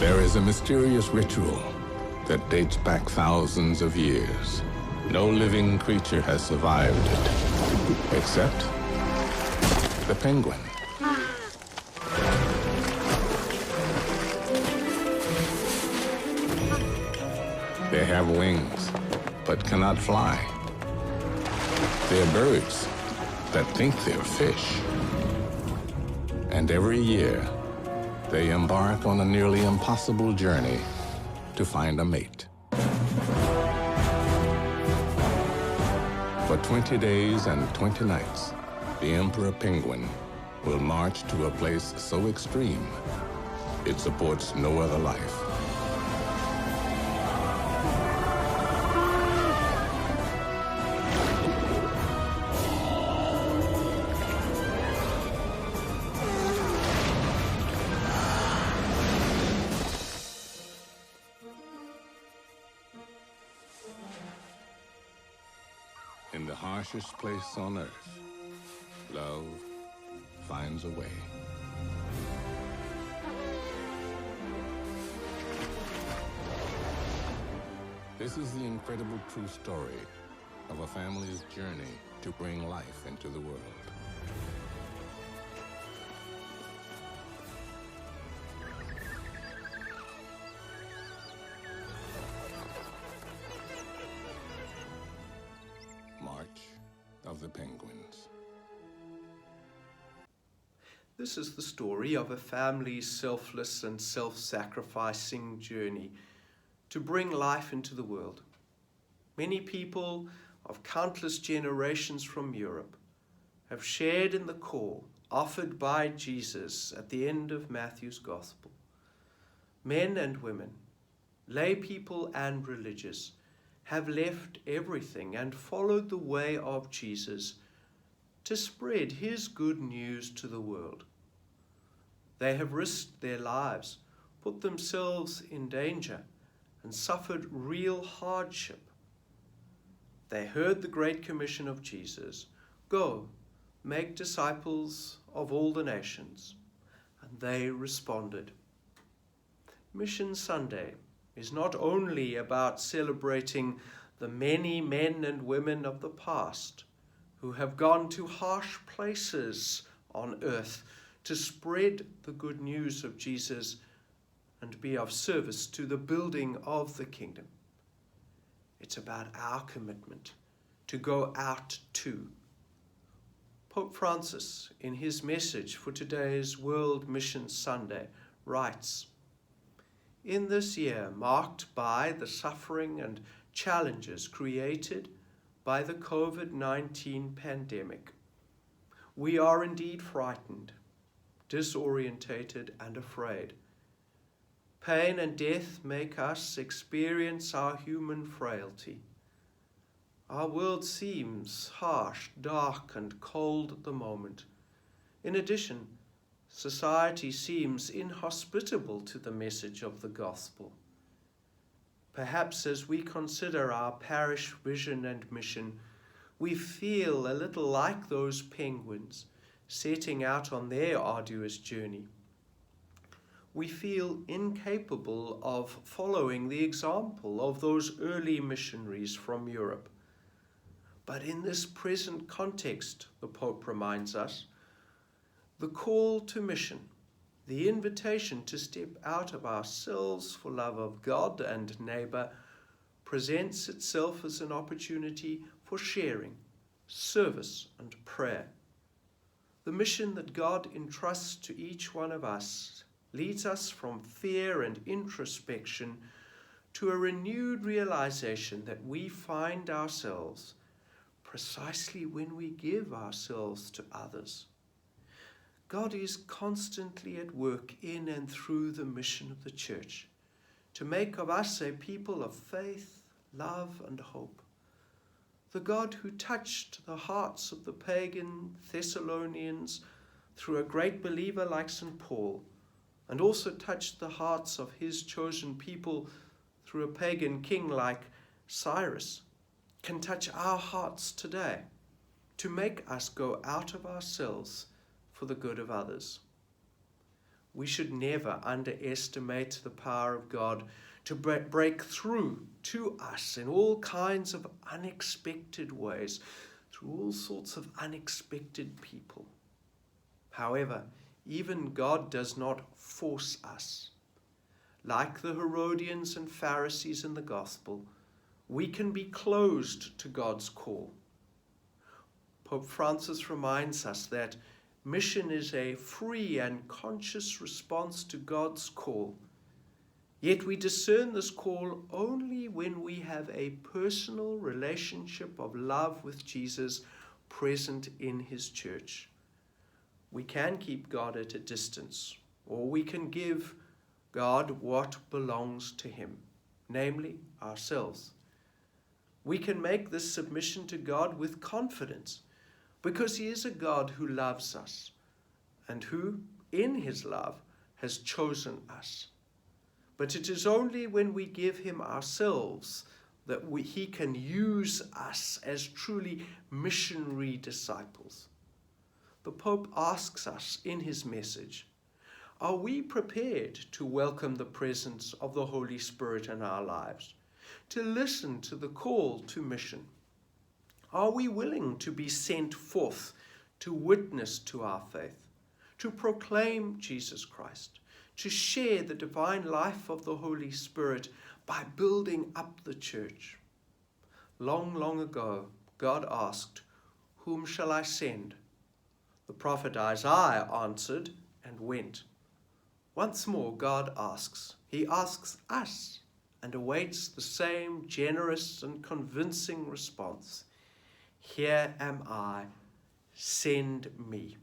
There is a mysterious ritual that dates back thousands of years. No living creature has survived it, except the penguin. They have wings, but cannot fly. They're birds that think they're fish. And every year, they embark on a nearly impossible journey to find a mate. For 20 days and 20 nights, the emperor penguin will march to a place so extreme, it supports no other life. In the harshest place on earth, love finds a way. This is the incredible true story of a family's journey to bring life into the world. March of the Penguins. This is the story of a family's selfless and self-sacrificing journey to bring life into the world. Many people of countless generations from Europe have shared in the call offered by Jesus at the end of Matthew's Gospel. Men and women, lay people and religious, have left everything and followed the way of Jesus to spread his good news to the world. They have risked their lives, put themselves in danger, and suffered real hardship. They heard the Great Commission of Jesus, "Go, make disciples of all the nations," and they responded. Mission Sunday is not only about celebrating the many men and women of the past who have gone to harsh places on earth to spread the good news of Jesus and be of service to the building of the kingdom. It's about our commitment to go out too. Pope Francis, in his message for today's World Mission Sunday, writes, "In this year marked by the suffering and challenges created by the COVID-19 pandemic, we are indeed frightened, disorientated, and afraid. Pain and death make us experience our human frailty. Our world seems harsh, dark, and cold at the moment. In addition, society seems inhospitable to the message of the gospel. Perhaps as we consider our parish vision and mission, we feel a little like those penguins setting out on their arduous journey. We feel incapable of following the example of those early missionaries from Europe. But in this present context, the Pope reminds us, the call to mission, the invitation to step out of ourselves for love of God and neighbor, presents itself as an opportunity for sharing, service, and prayer. The mission that God entrusts to each one of us leads us from fear and introspection to a renewed realization that we find ourselves precisely when we give ourselves to others. God is constantly at work in and through the mission of the Church to make of us a people of faith, love, and hope. The God who touched the hearts of the pagan Thessalonians through a great believer like St. Paul, and also touched the hearts of his chosen people through a pagan king like Cyrus, can touch our hearts today to make us go out of ourselves for the good of others. We should never underestimate the power of God to break through to us in all kinds of unexpected ways, through all sorts of unexpected people. However, even God does not force us. Like the Herodians and Pharisees in the Gospel, we can be closed to God's call. Pope Francis reminds us that mission is a free and conscious response to God's call. Yet we discern this call only when we have a personal relationship of love with Jesus present in his church. We can keep God at a distance, or we can give God what belongs to him, namely ourselves. We can make this submission to God with confidence, because he is a God who loves us and who, in his love, has chosen us. But it is only when we give him ourselves that he can use us as truly missionary disciples. The Pope asks us in his message, are we prepared to welcome the presence of the Holy Spirit in our lives, to listen to the call to mission? Are we willing to be sent forth to witness to our faith, to proclaim Jesus Christ, to share the divine life of the Holy Spirit by building up the church? Long, long ago, God asked, "Whom shall I send?" The prophet Isaiah answered and went. Once more, God asks. He asks us and awaits the same generous and convincing response. Here am I, send me.